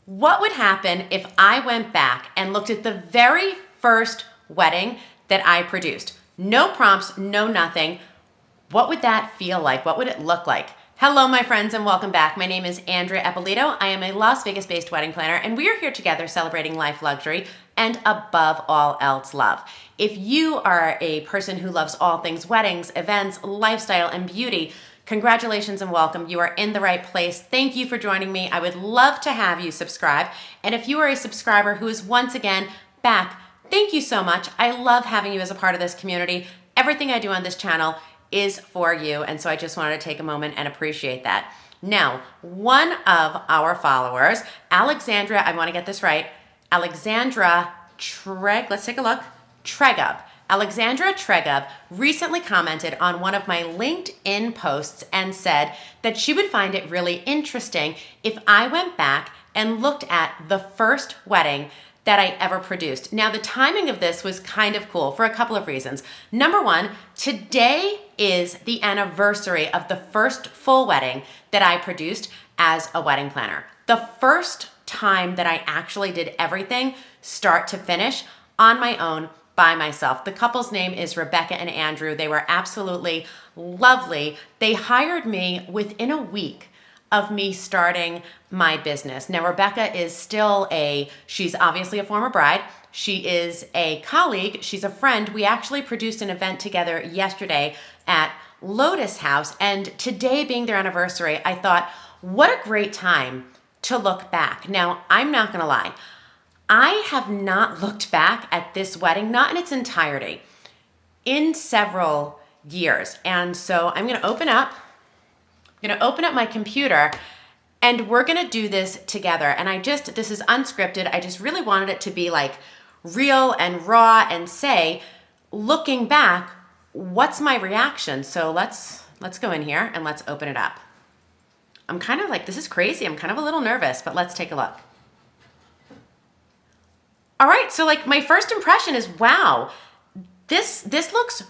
What would happen if I went back and looked at the very first wedding that I produced? No prompts, no nothing. What would that feel like? What would it look like? Hello, my friends, and welcome back. My name is Andrea Eppolito. I am a Las Vegas-based wedding planner, and we are here together celebrating life, luxury, and above all else, love. If you are a person who loves all things weddings, events, lifestyle, and beauty, congratulations and welcome. You are in the right place. Thank you for joining me. I would love to have you subscribe. And if you are a subscriber who is once again back, thank you so much. I love having you as a part of this community. Everything I do on this channel is for you. And so I just wanted to take a moment and appreciate that. Now, one of our followers, Alexandra, I want to get this right, Alexandra let's take a look, Tregub. Alexandra Tregub recently commented on one of my LinkedIn posts and said that she would find it really interesting if I went back and looked at the first wedding that I ever produced. Now, the timing of this was kind of cool for a couple of reasons. Number one, today is the anniversary of the first full wedding that I produced as a wedding planner. The first time that I actually did everything start to finish on my own by myself. The couple's name is Rebecca and Andrew. They were absolutely lovely. They hired me within a week of me starting my business. Now, Rebecca is she's obviously a former bride. She is a colleague. She's a friend. We actually produced an event together yesterday at Lotus House. And today being their anniversary, I thought, what a great time to look back. Now, I'm not gonna lie. I have not looked back at this wedding, not in its entirety, in several years. And so I'm gonna open up my computer and we're gonna do this together. And this is unscripted. I just really wanted it to be like real and raw and say, looking back, what's my reaction? So let's go in here and let's open it up. I'm kind of like, this is crazy. I'm kind of a little nervous, but let's take a look. All right, so like my first impression is, wow, this looks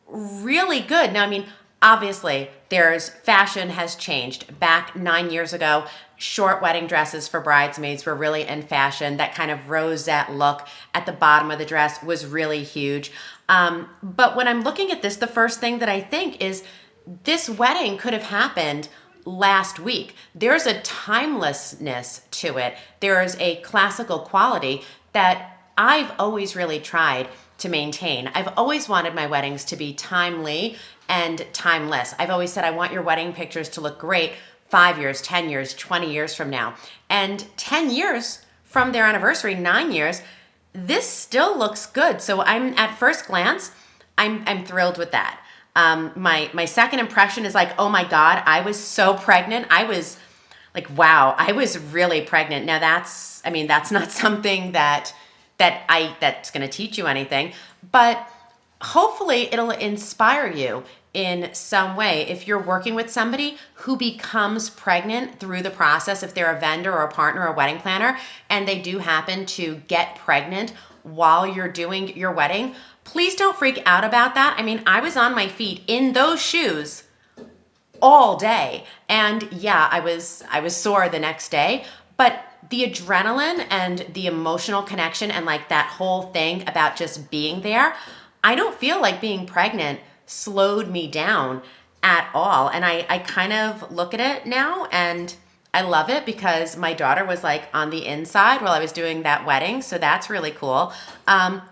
really good. Now, I mean, obviously fashion has changed. Back 9 years ago, short wedding dresses for bridesmaids were really in fashion. That kind of rosette look at the bottom of the dress was really huge. But when I'm looking at this, the first thing that I think is this wedding could have happened last week. There's a timelessness to it. There is a classical quality that I've always really tried to maintain. I've always wanted my weddings to be timely and timeless. I've always said I want your wedding pictures to look great 5 years, 10 years, 20 years from now. And 10 years from their anniversary, 9 years, this still looks good. So at first glance, I'm thrilled with that. My second impression is like, oh my God, I was so pregnant. I was like, wow, I was really pregnant. Now that's not something that's going to teach you anything, but hopefully it'll inspire you in some way. If you're working with somebody who becomes pregnant through the process, if they're a vendor or a partner or a wedding planner, and they do happen to get pregnant while you're doing your wedding, please don't freak out about that. I mean, I was on my feet in those shoes all day. And yeah, I was sore the next day, but the adrenaline and the emotional connection and like that whole thing about just being there, I don't feel like being pregnant slowed me down at all. And I kind of look at it now and I love it because my daughter was like on the inside while I was doing that wedding. So that's really cool. So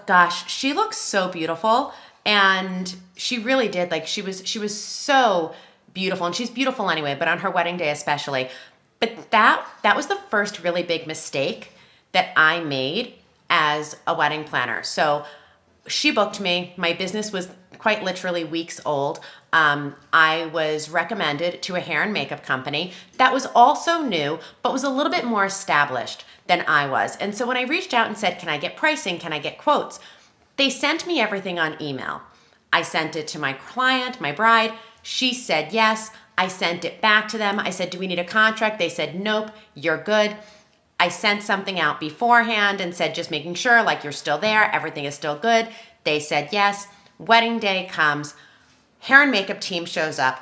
gosh, she looks so beautiful. And she really did. Like she was so beautiful, and she's beautiful anyway, but on her wedding day especially. But that was the first really big mistake that I made as a wedding planner. So she booked me. My business was quite literally weeks old. I was recommended to a hair and makeup company that was also new, but was a little bit more established than I was. And so when I reached out and said, can I get pricing? Can I get quotes? They sent me everything on email. I sent it to my client, my bride. She said yes. I sent it back to them. I said, do we need a contract? They said, nope, you're good. I sent something out beforehand and said, just making sure, like you're still there, everything is still good. They said yes. Wedding day comes. Hair and makeup team shows up.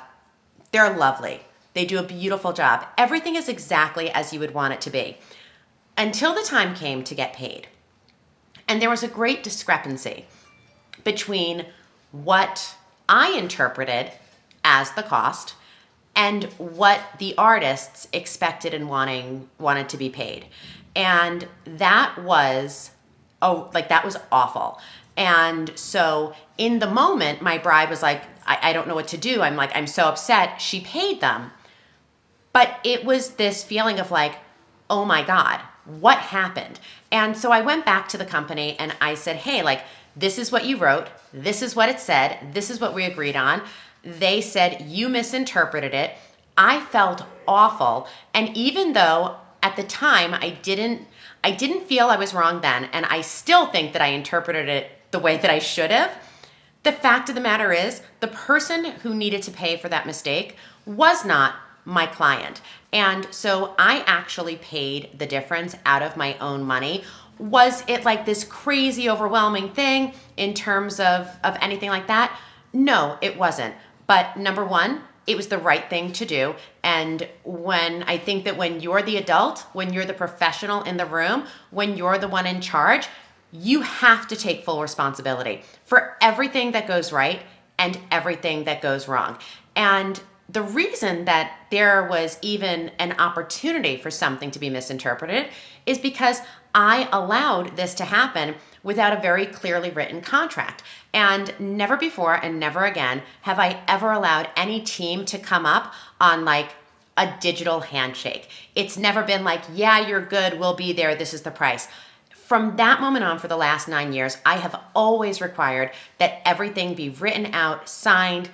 They're lovely. They do a beautiful job. Everything is exactly as you would want it to be. Until the time came to get paid. And there was a great discrepancy between what I interpreted as the cost and what the artists expected and wanted to be paid. And that was that was awful. And so in the moment, my bride was like, I don't know what to do. I'm so upset. She paid them. But it was this feeling of like, oh my God, what happened? And so I went back to the company and I said, hey, like, this is what you wrote. This is what it said. This is what we agreed on. They said you misinterpreted it. I felt awful. And even though at the time I didn't feel I was wrong then, and I still think that I interpreted it the way that I should have, the fact of the matter is the person who needed to pay for that mistake was not my client. And so I actually paid the difference out of my own money. Was it like this crazy overwhelming thing in terms of anything like that? No, it wasn't. But number one, it was the right thing to do. And I think that when you're the adult, when you're the professional in the room, when you're the one in charge, you have to take full responsibility for everything that goes right and everything that goes wrong. And the reason that there was even an opportunity for something to be misinterpreted is because I allowed this to happen without a very clearly written contract. And never before and never again have I ever allowed any team to come up on like a digital handshake. It's never been like, yeah, you're good, we'll be there, this is the price. From that moment on for the last 9 years, I have always required that everything be written out, signed,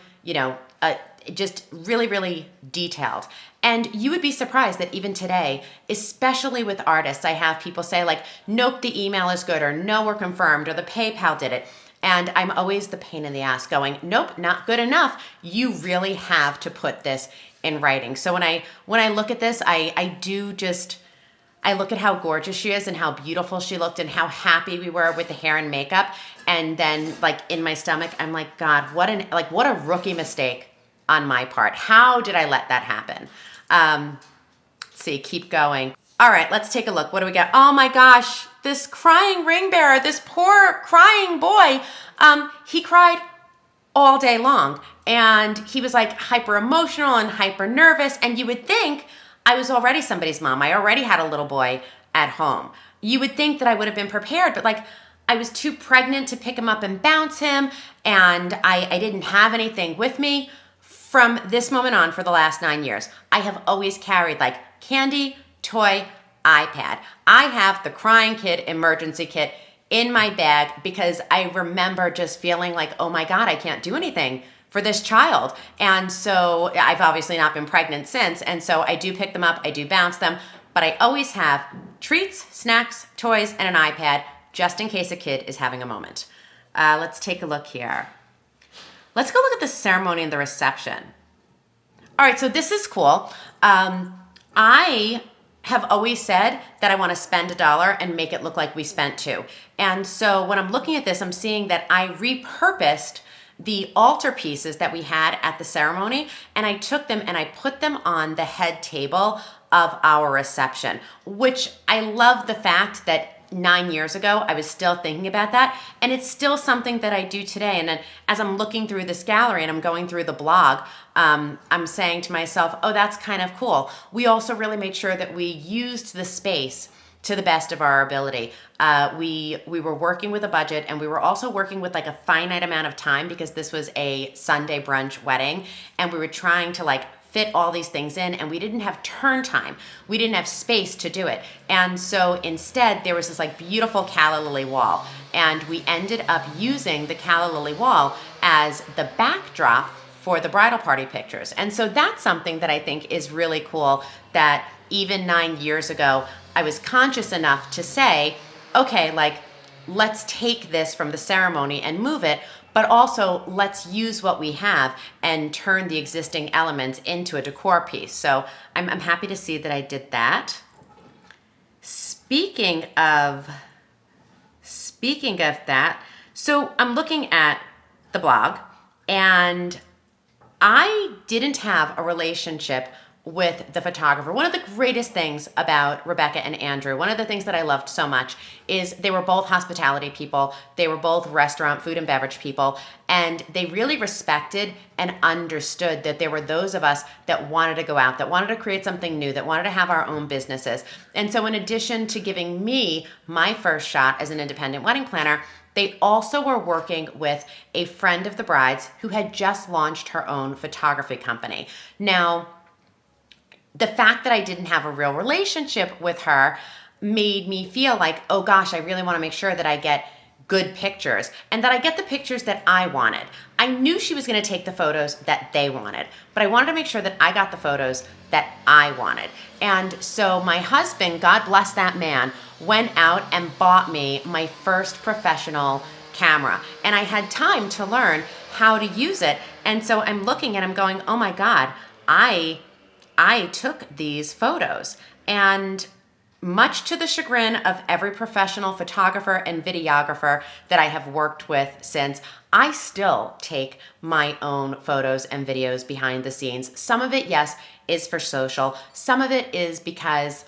just really, really detailed. And you would be surprised that even today, especially with artists, I have people say like, nope, the email is good, or no, we're confirmed, or the PayPal did it. And I'm always the pain in the ass going, nope, not good enough. You really have to put this in writing. So when I look at this, I look at how gorgeous she is and how beautiful she looked and how happy we were with the hair and makeup. And then like in my stomach, I'm like, God, what a rookie mistake on my part. How did I let that happen? Let's see, keep going. All right, let's take a look. What do we got? Oh my gosh, this crying ring bearer, this poor crying boy, he cried all day long. And he was like hyper emotional and hyper nervous. And you would think I was already somebody's mom. I already had a little boy at home. You would think that I would have been prepared, but like I was too pregnant to pick him up and bounce him. And I didn't have anything with me. From this moment on for the last 9 years, I have always carried like candy, toy, iPad. I have the crying kid emergency kit in my bag because I remember just feeling like, oh my God, I can't do anything for this child. And so I've obviously not been pregnant since. And so I do pick them up, I do bounce them, but I always have treats, snacks, toys, and an iPad just in case a kid is having a moment. Let's take a look here. Let's go look at the ceremony and the reception. All right, so this is cool. I have always said that I want to spend $1 and make it look like we spent $2. And so when I'm looking at this, I'm seeing that I repurposed the altar pieces that we had at the ceremony, and I took them and I put them on the head table of our reception, which I love the fact that 9 years ago, I was still thinking about that. And it's still something that I do today. And then as I'm looking through this gallery and I'm going through the blog, I'm saying to myself, oh, that's kind of cool. We also really made sure that we used the space to the best of our ability. We were working with a budget, and we were also working with like a finite amount of time because this was a Sunday brunch wedding. And we were trying to like fit all these things in, and we didn't have turn time. We didn't have space to do it. And so instead there was this like beautiful calla lily wall, and we ended up using the calla lily wall as the backdrop for the bridal party pictures. And so that's something that I think is really cool, that even 9 years ago, I was conscious enough to say, okay, like let's take this from the ceremony and move it, but also let's use what we have and turn the existing elements into a decor piece. So I'm happy to see that I did that. Speaking of that, so I'm looking at the blog, and I didn't have a relationship with the photographer. One of the greatest things about Rebecca and Andrew, one of the things that I loved so much is they were both hospitality people. They were both restaurant, food and beverage people. And they really respected and understood that there were those of us that wanted to go out, that wanted to create something new, that wanted to have our own businesses. And so in addition to giving me my first shot as an independent wedding planner, they also were working with a friend of the bride's who had just launched her own photography company. Now, the fact that I didn't have a real relationship with her made me feel like, oh gosh, I really want to make sure that I get good pictures and that I get the pictures that I wanted. I knew she was going to take the photos that they wanted, but I wanted to make sure that I got the photos that I wanted. And so my husband, God bless that man, went out and bought me my first professional camera. And I had time to learn how to use it. And so I'm looking and I'm going, oh my God, I took these photos. And much to the chagrin of every professional photographer and videographer that I have worked with since, I still take my own photos and videos behind the scenes. Some of it, yes, is for social. Some of it is because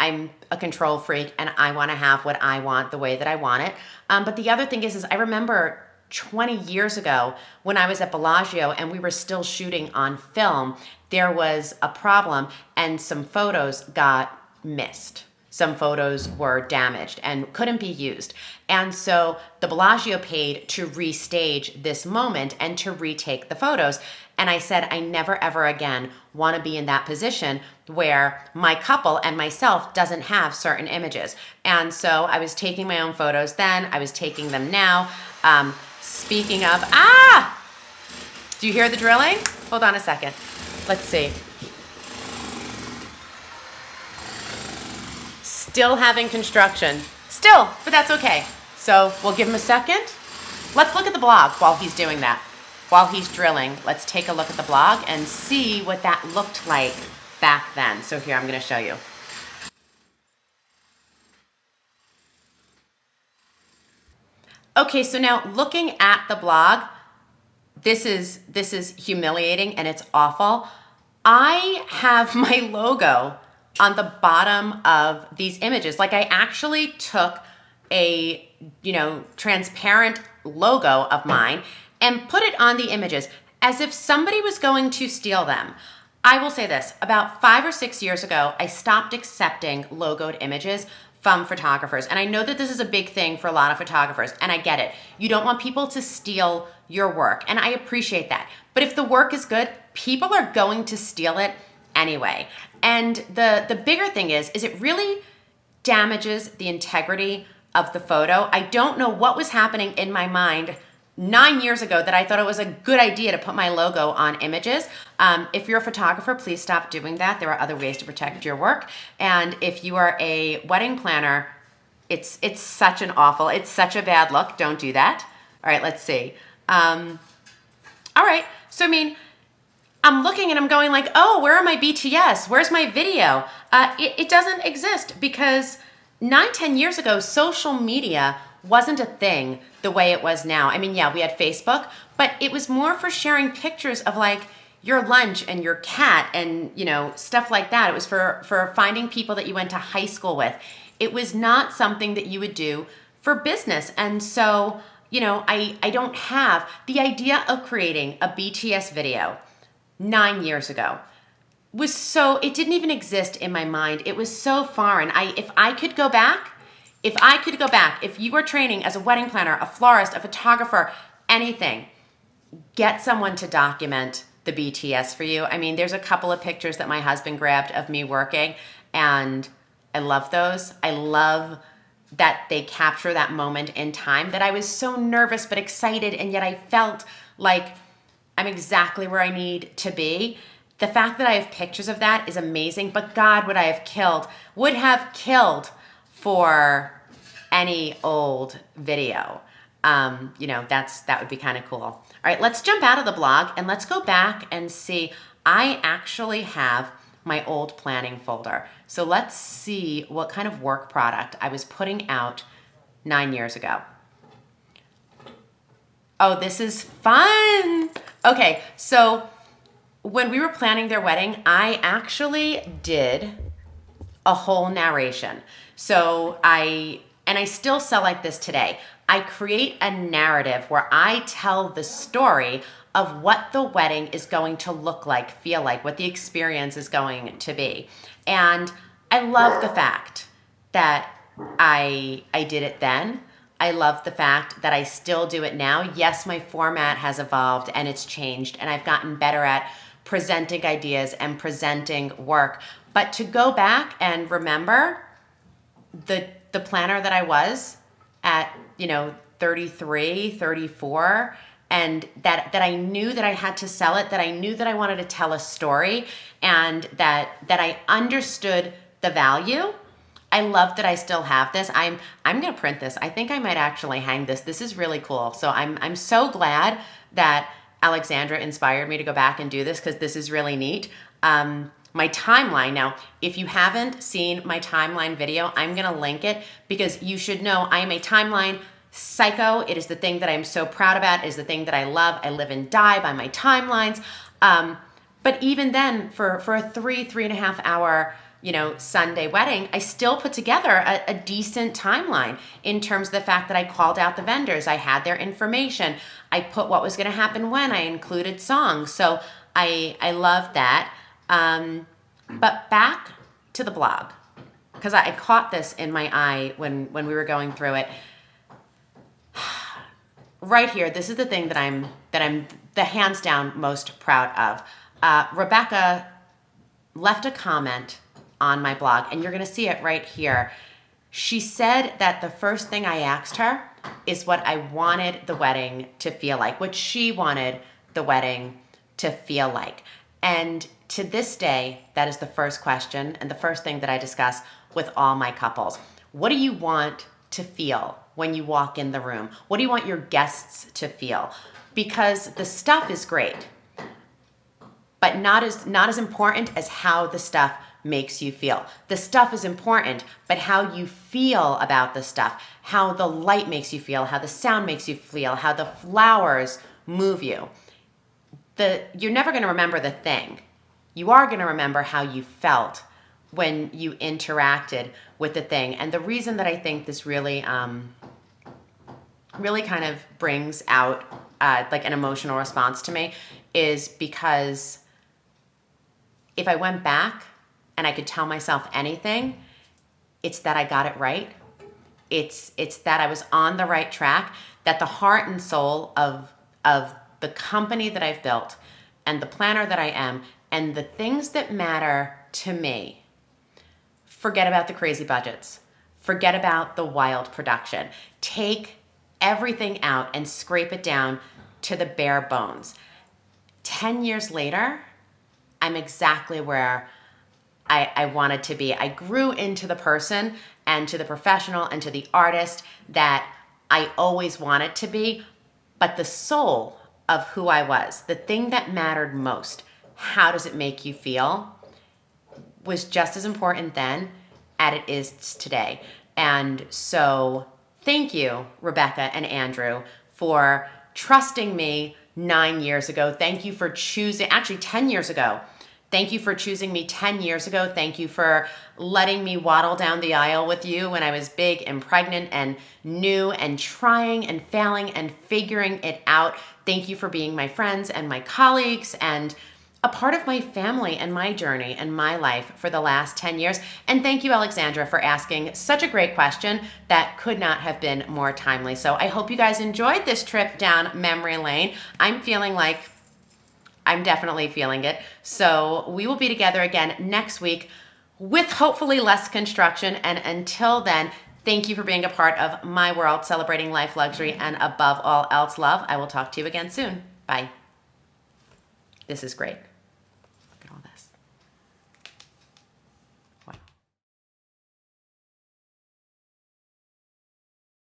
I'm a control freak and I want to have what I want the way that I want it. But the other thing is I remember 20 years ago when I was at Bellagio and we were still shooting on film, there was a problem and some photos got missed. Some photos were damaged and couldn't be used. And so the Bellagio paid to restage this moment and to retake the photos. And I said, I never ever again want to be in that position where my couple and myself doesn't have certain images. And so I was taking my own photos then, I was taking them now. Speaking of, do you hear the drilling? Hold on a second. Let's see. Still having construction. Still, but that's okay. So we'll give him a second. Let's look at the blog while he's doing that. While he's drilling, let's take a look at the blog and see what that looked like back then. So here, I'm going to show you. Okay, so now looking at the blog, this is humiliating and it's awful. I have my logo on the bottom of these images. Like I actually took a, transparent logo of mine and put it on the images as if somebody was going to steal them. I will say this, about 5 or 6 years ago, I stopped accepting logoed images from photographers. And I know that this is a big thing for a lot of photographers, and I get it. You don't want people to steal your work, and I appreciate that. But if the work is good, people are going to steal it anyway. And the bigger thing is it really damages the integrity of the photo. I don't know what was happening in my mind 9 years ago that I thought it was a good idea to put my logo on images. If you're a photographer, please stop doing that. There are other ways to protect your work. And if you are a wedding planner, it's such a bad look. Don't do that. All right, let's see. All right, so I'm looking and I'm going like, oh, where are my BTS? Where's my video? It doesn't exist because 9-10 years ago, social media wasn't a thing the way it was now. Yeah, we had Facebook, but it was more for sharing pictures of like your lunch and your cat and, stuff like that. It was for finding people that you went to high school with. It was not something that you would do for business. And so, I don't have the idea of creating a BTS video 9 years ago it didn't even exist in my mind. It was so foreign. If I could go back, if you were training as a wedding planner, a florist, a photographer, anything, get someone to document the BTS for you. There's a couple of pictures that my husband grabbed of me working, and I love those. I love that they capture that moment in time that I was so nervous but excited, and yet I felt like I'm exactly where I need to be. The fact that I have pictures of that is amazing, but God, would have killed for any old video. That would be kind of cool. All right, let's jump out of the blog and let's go back and see. I actually have my old planning folder. So let's see what kind of work product I was putting out 9 years ago. Oh, this is fun. Okay, so when we were planning their wedding, I actually did a whole narration. So I still sell like this today. I create a narrative where I tell the story of what the wedding is going to look like, feel like, what the experience is going to be. And I love the fact that I did it then. I love the fact that I still do it now. Yes, my format has evolved and it's changed, and I've gotten better at presenting ideas and presenting work. But to go back and remember the planner that I was at, 33, 34, and that I knew that I had to sell it, that I knew that I wanted to tell a story, and that I understood the value. I love that I still have this. I'm gonna print this. I think I might actually hang this. This is really cool. So I'm so glad that Alexandra inspired me to go back and do this, because this is really neat. My timeline. Now, if you haven't seen my timeline video, I'm gonna link it, because you should know I am a timeline psycho. It is the thing that I'm so proud about. It is the thing that I love. I live and die by my timelines. But even then, for a 3.5 hour, Sunday wedding, I still put together a decent timeline in terms of the fact that I called out the vendors. I had their information. I put what was going to happen when. I included songs. So I love that. But back to the blog, because I caught this in my eye when we were going through it. Right here, this is the thing that I'm the hands down most proud of. Rebecca left a comment on my blog, and you're going to see it right here. She said that the first thing I asked her is what I wanted the wedding to feel like, what she wanted the wedding to feel like. And to this day, that is the first question and the first thing that I discuss with all my couples. What do you want to feel when you walk in the room? What do you want your guests to feel? Because the stuff is great, but not as important as how the stuff makes you feel. The stuff is important, but how you feel about the stuff, how the light makes you feel, how the sound makes you feel, how the flowers move you. You're never going to remember the thing. You are going to remember how you felt when you interacted with the thing. And the reason that I think this really really kind of brings out like an emotional response to me is because if I went back and I could tell myself anything, it's that I got it right. It's that I was on the right track, that the heart and soul of the company that I've built and the planner that I am and the things that matter to me. Forget about the crazy budgets. Forget about the wild production. Take everything out and scrape it down to the bare bones. 10 years later, I'm exactly where I wanted to be. I grew into the person and to the professional and to the artist that I always wanted to be, but the soul of who I was, the thing that mattered most, how does it make you feel, was just as important then as it is today. And so thank you, Rebecca and Andrew, for trusting me 9 years ago. Thank you for choosing, actually 10 years ago. Thank you for choosing me 10 years ago. Thank you for letting me waddle down the aisle with you when I was big and pregnant and new and trying and failing and figuring it out. Thank you for being my friends and my colleagues and a part of my family and my journey and my life for the last 10 years. And thank you, Alexandra, for asking such a great question that could not have been more timely. So I hope you guys enjoyed this trip down memory lane. I'm definitely feeling it. So we will be together again next week with hopefully less construction. And until then, thank you for being a part of my world, celebrating life, luxury, and above all else, love. I will talk to you again soon. Bye. This is great.